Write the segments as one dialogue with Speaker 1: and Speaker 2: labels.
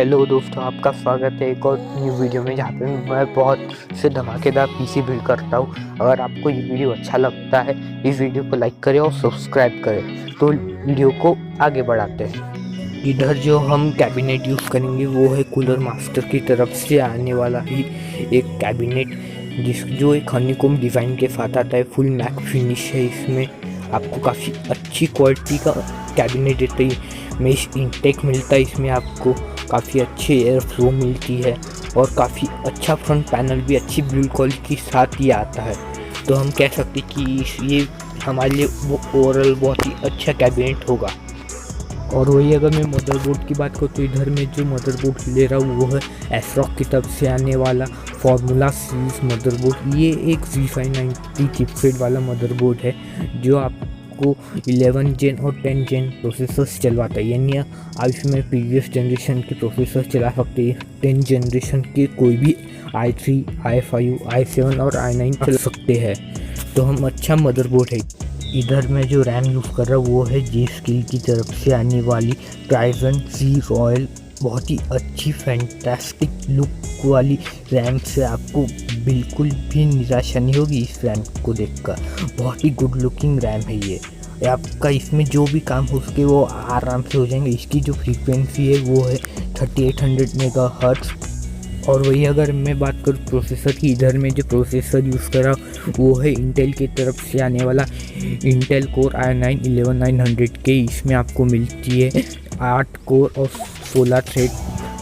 Speaker 1: Hello दोस्तों, आपका स्वागत है एक और न्यू वीडियो में, जहाँ पे मैं बहुत से धमाकेदार पीसी बिल्ड करता हूँ। अगर आपको ये वीडियो अच्छा लगता है, इस वीडियो को लाइक करें और सब्सक्राइब करें। तो वीडियो को आगे बढ़ाते हैं। इधर जो हम कैबिनेट यूज़ करेंगे वो है कूलर मास्टर की तरफ से आने वाला ही एक कैबिनेट, जो एक हनीकॉम्ब डिज़ाइन के साथ आता है। फुल मैट फिनिश है, इसमें आपको काफ़ी अच्छी क्वालिटी का कैबिनेट देता है। मेश इंटेक मिलता है इसमें, आपको काफ़ी अच्छी एयर फ्लो मिलती है और काफ़ी अच्छा फ्रंट पैनल भी अच्छी बिल्ड क्वालिटी के साथ ही आता है। तो हम कह सकते कि ये हमारे लिए वो ओवरऑल बहुत ही अच्छा कैबिनेट होगा। और वही अगर मैं मदरबोर्ड की बात करूँ तो इधर में जो मदरबोर्ड ले रहा हूँ वो है एसरॉक की तरफ से आने वाला फार्मूला सीरीज मदरबोर्ड। ये एक Z590 चिपसेट वाला मदरबोर्ड है, जो आपको 11 जेन और 10 जेन प्रोसेसर्स चलवाता है। यानी आप इसमें प्रीवियस जनरेशन के प्रोसेसर चला सकते हैं। 10 जनरेशन के कोई भी i3, i5, i7 और i9 चला सकते हैं। तो हम अच्छा मदरबोर्ड है। इधर मैं जो रैम यूज़ कर रहा हूँ वो है G-Skill की तरफ से आने वाली Ryzen C रॉयल। बहुत ही अच्छी फैंटास्टिक लुक वाली रैम से आपको बिल्कुल भी निराशा नहीं होगी इस रैम को देखकर। बहुत ही गुड लुकिंग रैम है ये। आपका इसमें जो भी काम हो सके वो आराम से हो जाएंगे। इसकी जो फ्रीक्वेंसी है वो है 3800 मेगाहर्ट्ज़। और वही अगर मैं बात करूँ प्रोसेसर की, इधर में जो प्रोसेसर यूज़ कर रहा हूँ वो है इंटेल की तरफ से आने वाला इंटेल कोर i9 11900K। इसमें आपको मिलती है 8 कोर और 16 थ्रेड,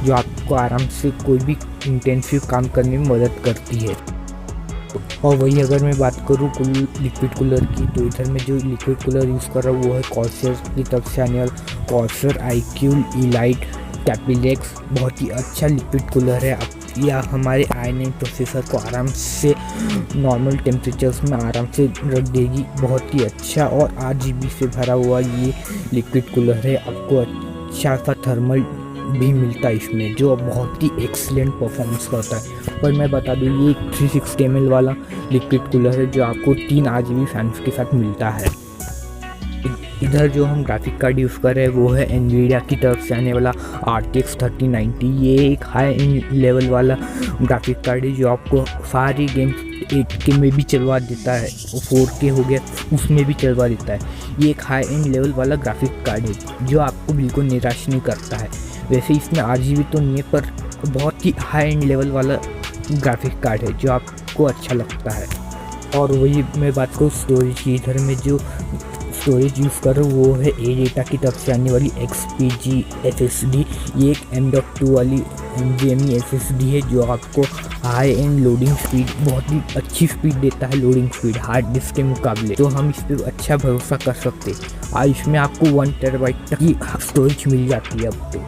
Speaker 1: जो आपको आराम से कोई भी इंटेंसिव काम करने में मदद करती है। और वही अगर मैं बात करूँ लिक्विड कूलर की, तो इधर में जो लिक्विड कूलर यूज़ कर रहा हूँ वो है कॉर्सर की तरफ से आने वाला कॉर्सर iCool Elite कैपिलेक्स। बहुत ही अच्छा लिक्विड कूलर है। या हमारे i9 प्रोसेसर को आराम से नॉर्मल टेम्परेचर्स में आराम से रख देगी। बहुत ही अच्छा और RGB से भरा हुआ ये लिक्विड कूलर है। आपको अच्छा सा थर्मल भी मिलता है इसमें, जो बहुत ही एक्सीलेंट परफॉर्मेंस करता है। पर मैं बता दूँ ये 360 ml वाला लिक्विड कूलर है, जो आपको 3 RGB फैंस के साथ मिलता है। इधर जो हम ग्राफिक कार्ड यूज़ कर रहे हैं वो है NVIDIA की तरफ से आने वाला RTX 3090। ये एक हाई एंड लेवल वाला ग्राफिक कार्ड है, जो आपको सारी गेम 8K में भी चलवा देता है, 4K हो गया उसमें भी चलवा देता है। ये एक हाई एंड लेवल वाला ग्राफिक कार्ड है, जो आपको बिल्कुल निराश नहीं करता है। वैसे इसमें RGB तो नहीं है, पर बहुत ही हाई एंड लेवल वाला ग्राफिक कार्ड है, जो आपको अच्छा लगता है। और वही मैं बात करूँ स्टोरेज की, इधर में जो स्टोरेज यूज़ कर रहा हूँ वो है ADATA की तरफ से आने वाली XPG SSD। ये एक M.2 वाली NVMe SSD है, जो आपको हाई एंड लोडिंग स्पीड, बहुत ही अच्छी स्पीड देता है लोडिंग स्पीड हार्ड डिस्क के मुकाबले। तो हम इस पर अच्छा भरोसा कर सकते हैं। और इसमें आपको 1 TB तक की स्टोरेज मिल जाती है अब तो।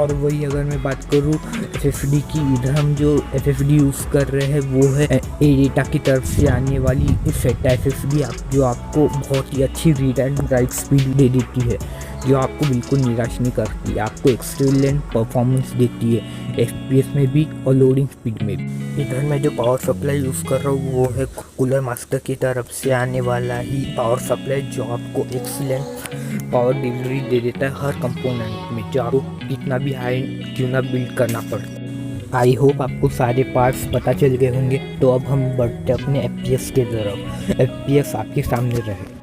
Speaker 1: और वही अगर मैं बात करूँ SSD की, इधर हम जो SSD यूज़ कर रहे हैं वो है ADATA की तरफ से आने वाली SATA SSD, जो आपको बहुत ही अच्छी रीड एंड राइट स्पीड दे देती है, जो आपको बिल्कुल निराश नहीं करती। आपको एक्सीलेंट परफॉर्मेंस देती है FPS में भी और लोडिंग स्पीड में भी। इधर मैं जो पावर सप्लाई यूज़ कर रहा हूँ वो है कूलर मास्टर की तरफ से आने वाला ही पावर सप्लाई, जो आपको एक्सीलेंट पावर डिलीवरी दे देता है हर कंपोनेंट में, जो आपको कितना भी हाई क्यों ना बिल्ड करना पड़ता। आई होप आपको सारे पार्ट्स पता चल गए होंगे। तो अब हम बढ़ते अपने FPS के तरफ। FPS आपके सामने रहे।